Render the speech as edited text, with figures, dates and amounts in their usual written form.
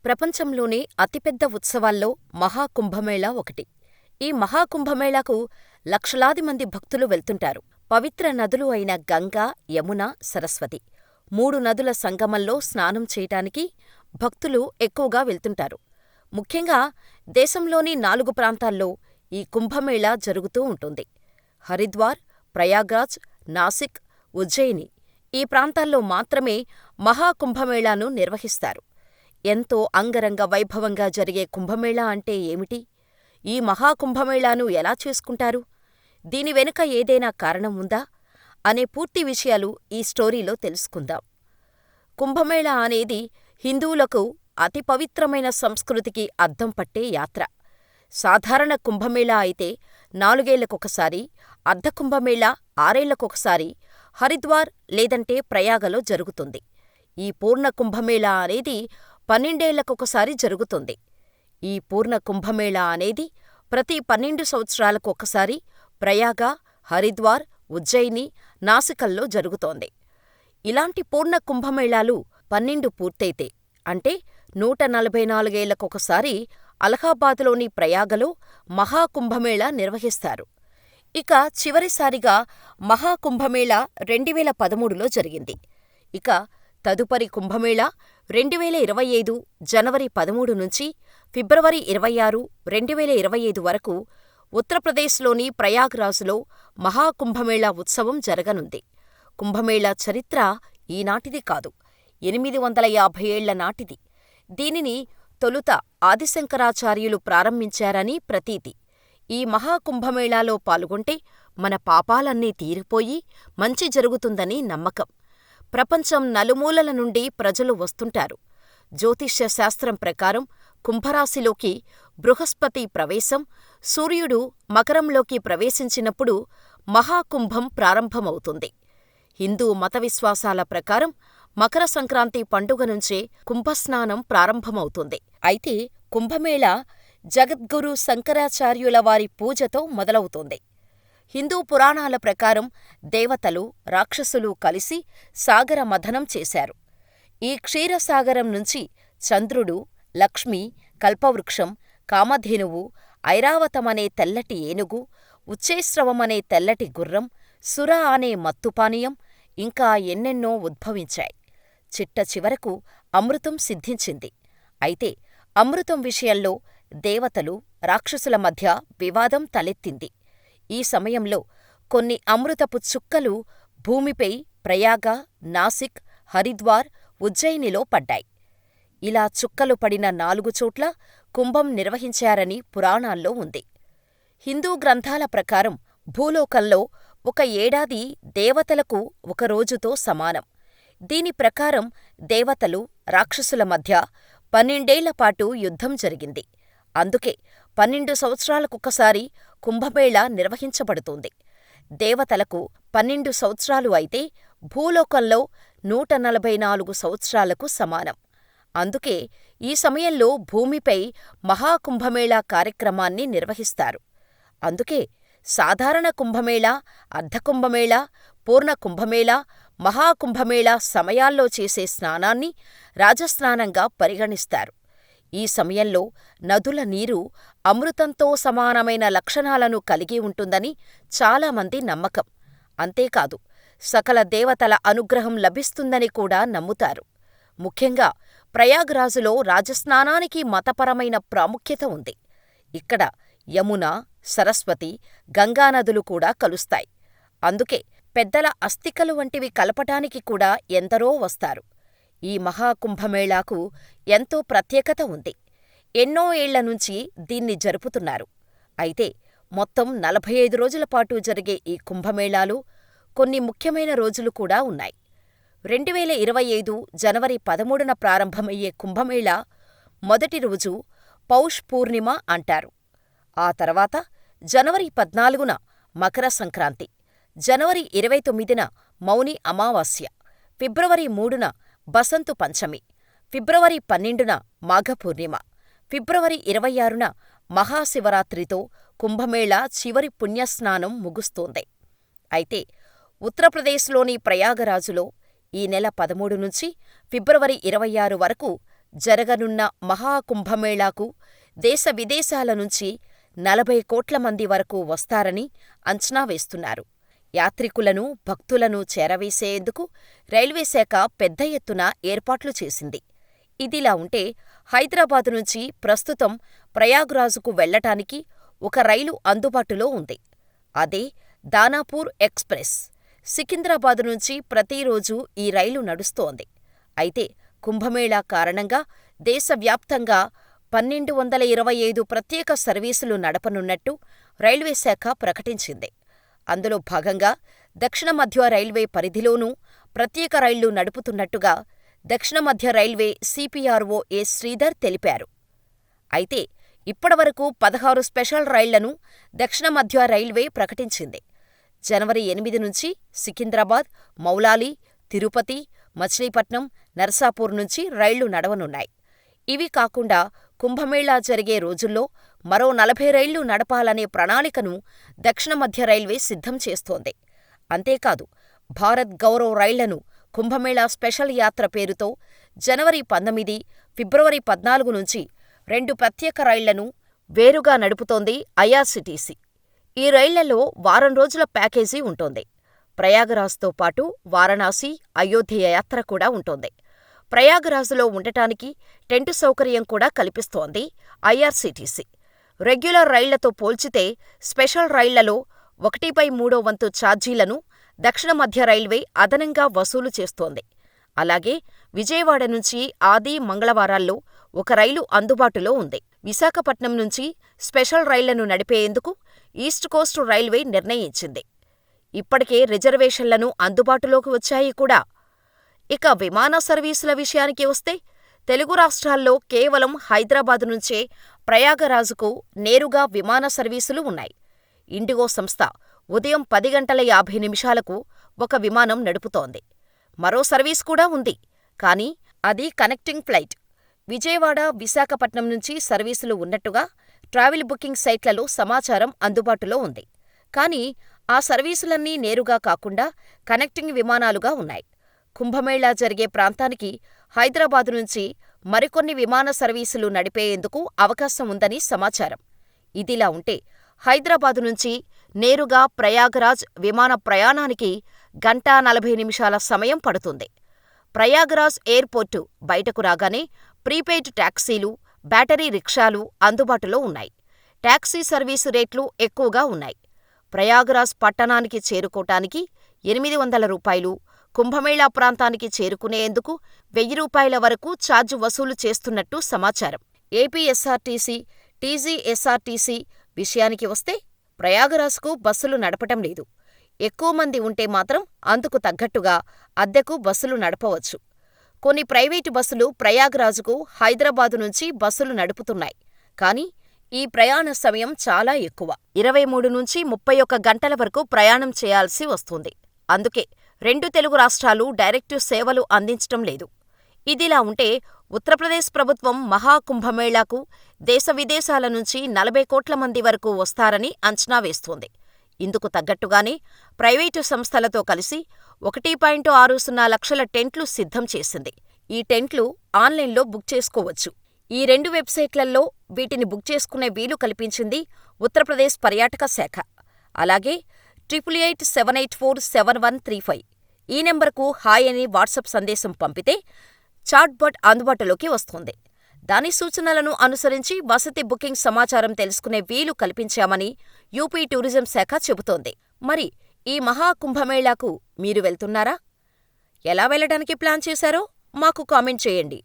ప్రపంచంలోనే అతిపెద్ద ఉత్సవాల్లో మహాకుంభమేళా ఒకటి. ఈ మహాకుంభమేళాకు లక్షలాది మంది భక్తులు వెళ్తుంటారు. పవిత్ర నదులు అయిన గంగా, యమున, సరస్వతి మూడు నదుల సంగమంలో స్నానం చేయటానికి భక్తులు ఎక్కువగా వెళ్తుంటారు. ముఖ్యంగా దేశంలోని 4 ప్రాంతాల్లో ఈ కుంభమేళా జరుగుతూ ఉంటుంది. హరిద్వార్, ప్రయాగ్రాజ్, నాసిక్, ఉజ్జయిని ఈ ప్రాంతాల్లో మాత్రమే మహాకుంభమేళాను నిర్వహిస్తారు. ఎంతో అంగరంగ వైభవంగా జరిగే కుంభమేళా అంటే ఏమిటి? ఈ మహాకుంభమేళాను ఎలా చేసుకుంటారు? దీని వెనుక ఏదైనా కారణం ఉందా? అనే పూర్తి విషయాలు ఈ స్టోరీలో తెలుసుకుందాం. కుంభమేళా అనేది హిందువులకు అతి పవిత్రమైన సంస్కృతికి అద్దం పట్టే యాత్ర. సాధారణ కుంభమేళా అయితే 4 ఏళ్లకొకసారి, అర్ధకుంభమేళా 6 ఏళ్లకొకసారి హరిద్వార్ లేదంటే ప్రయాగలో జరుగుతుంది. ఈ పూర్ణ కుంభమేళా అనేది 12 ఏళ్లకొకసారి జరుగుతుంది. ఈ పూర్ణ కుంభమేళా అనేది ప్రతి 12 సంవత్సరాలకు ఒకసారి ప్రయాగ, హరిద్వార్, ఉజ్జయిని, నాసికల్లో జరుగుతోంది. ఇలాంటి పూర్ణ కుంభమేళాలు 12 పూర్తయితే అంటే 144 ఏళ్లకొకసారి అలహాబాదులోని ప్రయాగలో మహాకుంభమేళా నిర్వహిస్తారు. ఇక చివరిసారిగా మహాకుంభమేళా 2013లో జరిగింది. ఇక తదుపరి కుంభమేళా 2025 జనవరి 13 నుంచి ఫిబ్రవరి 26, 2025 వరకు ఉత్తరప్రదేశ్లోని ప్రయాగ్రాజ్లో మహాకుంభమేళా ఉత్సవం జరగనుంది. కుంభమేళా చరిత్ర ఈనాటిది కాదు, 850 ఏళ్ల నాటిది. దీనిని తొలుత ఆదిశంకరాచార్యులు ప్రారంభించారని ప్రతీతి. ఈ మహాకుంభమేళాలో పాల్గొంటే మన పాపాలన్నీ తీరిపోయి మంచి జరుగుతుందని నమ్మకం. ప్రపంచం నలుమూలల నుండి ప్రజలు వస్తుంటారు. జ్యోతిష్య శాస్త్రం ప్రకారం కుంభరాశిలోకి బృహస్పతి ప్రవేశం, సూర్యుడు మకరంలోకి ప్రవేశించినప్పుడు మహాకుంభం ప్రారంభమవుతుంది. హిందూ మత విశ్వాసాల ప్రకారం మకర సంక్రాంతి పండుగ నుంచే కుంభస్నానం ప్రారంభమవుతుంది. అయితే కుంభమేళా జగద్గురు శంకరాచార్యుల వారి పూజతో మొదలవుతుంది. హిందూ పురాణాల ప్రకారం దేవతలు, రాక్షసులు కలిసి సాగర మథనం చేశారు. ఈ క్షీరసాగరం నుంచి చంద్రుడు, లక్ష్మి, కల్పవృక్షం, కామధేనువు, ఐరావతమనే తెల్లటి ఏనుగు, ఉచ్ఛైశ్రవమనే తెల్లటి గుర్రం, సుర అనే మత్తుపానీయం, ఇంకా ఎన్నెన్నో ఉద్భవించాయి. చిట్ట చివరకు అమృతం సిద్ధించింది. అయితే అమృతం విషయంలో దేవతలు, రాక్షసుల మధ్య వివాదం తలెత్తింది. ఈ సమయంలో కొన్ని అమృతపు చుక్కలు భూమిపై ప్రయాగ, నాసిక్, హరిద్వార్, ఉజ్జయినిలో పడ్డాయి. ఇలా చుక్కలు పడిన 4 చోట్ల కుంభం నిర్వహించారని పురాణాల్లో ఉంది. హిందూ గ్రంథాల ప్రకారం భూలోకంలో ఒక ఏడాది దేవతలకు ఒక రోజుతో సమానం. దీని ప్రకారం దేవతలు, రాక్షసుల మధ్య 12 ఏళ్లపాటు యుద్ధం జరిగింది. అందుకే 12 సంవత్సరాలకొకసారి కుంభమేళా నిర్వహించబడుతుంది. దేవతలకు 12 సంవత్సరాలు అయితే భూలోకంలో 144 సంవత్సరాలకు సమానం. అందుకే ఈ సమయంలో భూమిపై మహాకుంభమేళా కార్యక్రమాన్ని నిర్వహిస్తారు. అందుకే సాధారణ కుంభమేళా, అర్ధకుంభమేళా, పూర్ణ కుంభమేళా, మహాకుంభమేళా సమయాల్లో చేసే స్నానాన్ని రాజస్నానంగా పరిగణిస్తారు. ఈ సమయంలో నదుల నీరు అమృతంతో సమానమైన లక్షణాలను కలిగి ఉంటుందని చాలామంది నమ్మకం. అంతేకాదు, సకల దేవతల అనుగ్రహం లభిస్తుందని కూడా నమ్ముతారు. ముఖ్యంగా ప్రయాగ్రాజులో రాజస్నానానికి మతపరమైన ప్రాముఖ్యత ఉంది. ఇక్కడ యమున, సరస్వతి, గంగానదులు కూడా కలుస్తాయి. అందుకే పెద్దల అస్థికలు వంటివి కలపటానికి కూడా ఎందరో వస్తారు. ఈ మహాకుంభమేళాకు ఎంతో ప్రత్యేకత ఉంది. ఎన్నో ఏళ్ల నుంచి దీన్ని జరుపుతున్నారు. అయితే మొత్తం 45 రోజులపాటు జరిగే ఈ కుంభమేళాలో కొన్ని ముఖ్యమైన రోజులు కూడా ఉన్నాయి. 2025 జనవరి 13న ప్రారంభమయ్యే కుంభమేళా మొదటి రోజు పౌష్ పూర్ణిమ అంటారు. ఆ తర్వాత జనవరి 14న మకర సంక్రాంతి, జనవరి 29న మౌని అమావాస్య, ఫిబ్రవరి 3న బసంతు పంచమి, ఫిబ్రవరి 12న మాఘపూర్ణిమ, ఫిబ్రవరి 26న మహాశివరాత్రితో కుంభమేళా చివరి పుణ్యస్నానం ముగుస్తోంది. అయితే ఉత్తరప్రదేశ్లోని ప్రయాగరాజులో ఈ నెల 13 నుంచి ఫిబ్రవరి 26 వరకు జరగనున్న మహాకుంభమేళాకు దేశ విదేశాల నుంచి 40 కోట్ల మంది వరకు వస్తారని అంచనా వేస్తున్నారు. యాత్రికులను, భక్తులను చేరవేసేందుకు రైల్వేశాఖ పెద్ద ఎత్తున ఏర్పాట్లు చేసింది. ఇదిలా ఉంటే హైదరాబాదు నుంచి ప్రస్తుతం ప్రయాగ్రాజుకు వెళ్లటానికి ఒక రైలు అందుబాటులో ఉంది. అదే దానాపూర్ ఎక్స్ప్రెస్. సికింద్రాబాదు నుంచి ప్రతిరోజూ ఈ రైలు నడుస్తోంది. అయితే కుంభమేళా కారణంగా దేశవ్యాప్తంగా 1225 ప్రత్యేక సర్వీసులు నడపనున్నట్టు రైల్వేశాఖ ప్రకటించింది. అందులో భాగంగా దక్షిణ మధ్య రైల్వే పరిధిలోనూ ప్రత్యేక రైళ్లు నడుపుతున్నట్టుగా దక్షిణ మధ్య రైల్వే సిపిఆర్ఓ ఎ. శ్రీధర్ తెలిపారు. అయితే ఇప్పటివరకు 16 స్పెషల్ రైళ్లను దక్షిణ మధ్య రైల్వే ప్రకటించింది. జనవరి 8 నుంచి సికింద్రాబాద్, మౌలాలి, తిరుపతి, మచిలీపట్నం, నర్సాపూర్ నుంచి రైళ్లు నడవనున్నాయి. ఇవి కాకుండా కుంభమేళా జరిగే రోజుల్లో మరో 40 రైళ్లు నడపాలనే ప్రణాళికను దక్షిణ మధ్య రైల్వే సిద్ధం చేస్తోంది. అంతేకాదు, భారత్ గౌరవ్ రైళ్లను కుంభమేళా స్పెషల్ యాత్ర పేరుతో జనవరి 19, ఫిబ్రవరి 14 నుంచి 2 ప్రత్యేక రైళ్లను వేరుగా నడుపుతోంది ఐఆర్సీటీసీ. ఈ రైళ్లలో వారం రోజుల ప్యాకేజీ ఉంటోంది. ప్రయాగరాజ్తో పాటు వారణాసి, అయోధ్య యాత్ర కూడా ఉంటోంది. ప్రయాగరాజులో ఉండటానికి టెంటు సౌకర్యం కూడా కల్పిస్తోంది ఐఆర్సీటీసీ. రెగ్యులర్ రైళ్లతో పోల్చితే స్పెషల్ రైళ్లలో 1/3 వంతు ఛార్జీలను దక్షిణ మధ్య రైల్వే అదనంగా వసూలు చేస్తోంది. అలాగే విజయవాడ నుంచి ఆది, మంగళవారాల్లో ఒక రైలు అందుబాటులో ఉంది. విశాఖపట్నం నుంచి స్పెషల్ రైళ్లను నడిపేందుకు ఈస్ట్ కోస్ట్ రైల్వే నిర్ణయించింది. ఇప్పటికే రిజర్వేషన్లను అందుబాటులోకి వచ్చాయి కూడా. ఇక విమాన సర్వీసుల విషయానికి వస్తే తెలుగు రాష్ట్రాల్లో కేవలం హైదరాబాదు నుంచే ప్రయాగరాజుకు నేరుగా విమాన సర్వీసులు ఉన్నాయి. ఇండిగో సంస్థ ఉదయం 10:50 ఒక విమానం నడుపుతోంది. మరో సర్వీస్ కూడా ఉంది, కానీ అది కనెక్టింగ్ ఫ్లైట్. విజయవాడ, విశాఖపట్నం నుంచి సర్వీసులు ఉన్నట్టుగా ట్రావెల్ బుకింగ్ సైట్లలో సమాచారం అందుబాటులో ఉంది. కానీ ఆ సర్వీసులన్నీ నేరుగా కాకుండా కనెక్టింగ్ విమానాలుగా ఉన్నాయి. కుంభమేళా జరిగే ప్రాంతానికి హైదరాబాదు నుంచి మరికొన్ని విమాన సర్వీసులు నడిపేందుకు అవకాశం ఉందని సమాచారం. ఇదిలా ఉంటే హైదరాబాదు నుంచి నేరుగా ప్రయాగరాజ్ విమాన ప్రయాణానికి 1:40 సమయం పడుతుంది. ప్రయాగరాజ్ ఎయిర్పోర్టు బయటకు రాగానే ప్రీపెయిడ్ టాక్సీలు, బ్యాటరీ రిక్షాలు అందుబాటులో ఉన్నాయి. టాక్సీ సర్వీసు రేట్లు ఎక్కువగా ఉన్నాయి. ప్రయాగరాజ్ పట్టణానికి చేరుకోటానికి 800 రూపాయలు, కుంభమేళా ప్రాంతానికి చేరుకునేందుకు 1000 రూపాయల వరకు ఛార్జ్ వసూలు చేస్తున్నట్టు సమాచారం. ఏపీఎస్ఆర్టీసీ, టీజీఎస్ఆర్టీసీ విషయానికి వస్తే ప్రయాగరాజ్కు బస్సులు నడపటం లేదు. ఎక్కువ మంది ఉంటే మాత్రం అందుకు తగ్గట్టుగా అద్దెకు బస్సులు నడపవచ్చు. కొన్ని ప్రైవేటు బస్సులు ప్రయాగరాజుకు హైదరాబాదు నుంచి బస్సులు నడుపుతున్నాయి. కానీ ఈ ప్రయాణ సమయం చాలా ఎక్కువ. 23 నుంచి 31 గంటల వరకు ప్రయాణం చేయాల్సి వస్తుంది. అందుకే 2 తెలుగు రాష్ట్రాలు డైరెక్టు సేవలు అందించటం లేదు. ఇదిలా ఉంటే ఉత్తరప్రదేశ్ ప్రభుత్వం మహాకుంభమేళాకు దేశ విదేశాల నుంచి 40 కోట్ల మంది వరకు వస్తారని అంచనా వేస్తోంది. ఇందుకు తగ్గట్టుగానే ప్రైవేటు సంస్థలతో కలిసి 1.60 లక్షల టెంట్లు సిద్ధం చేసింది. ఈ టెంట్లు ఆన్లైన్లో బుక్ చేసుకోవచ్చు. ఈ 2 వెబ్సైట్లలో వీటిని బుక్ చేసుకునే వీలు కల్పించింది ఉత్తరప్రదేశ్ పర్యాటక శాఖ. అలాగే 8887847135 ఈ నెంబర్కు హాయ్ అని వాట్సాప్ సందేశం పంపితే చాట్బాట్ అందుబాటులోకి వస్తుంది. దాని సూచనలను అనుసరించి వసతి బుకింగ్ సమాచారం తెలుసుకునే వీలు కల్పించామని యూపీ టూరిజం శాఖ చెబుతోంది. మరి ఈ మహాకుంభమేళాకు మీరు వెళ్తున్నారా? ఎలా వెళ్ళడానికి ప్లాన్ చేశారో మాకు కామెంట్ చేయండి.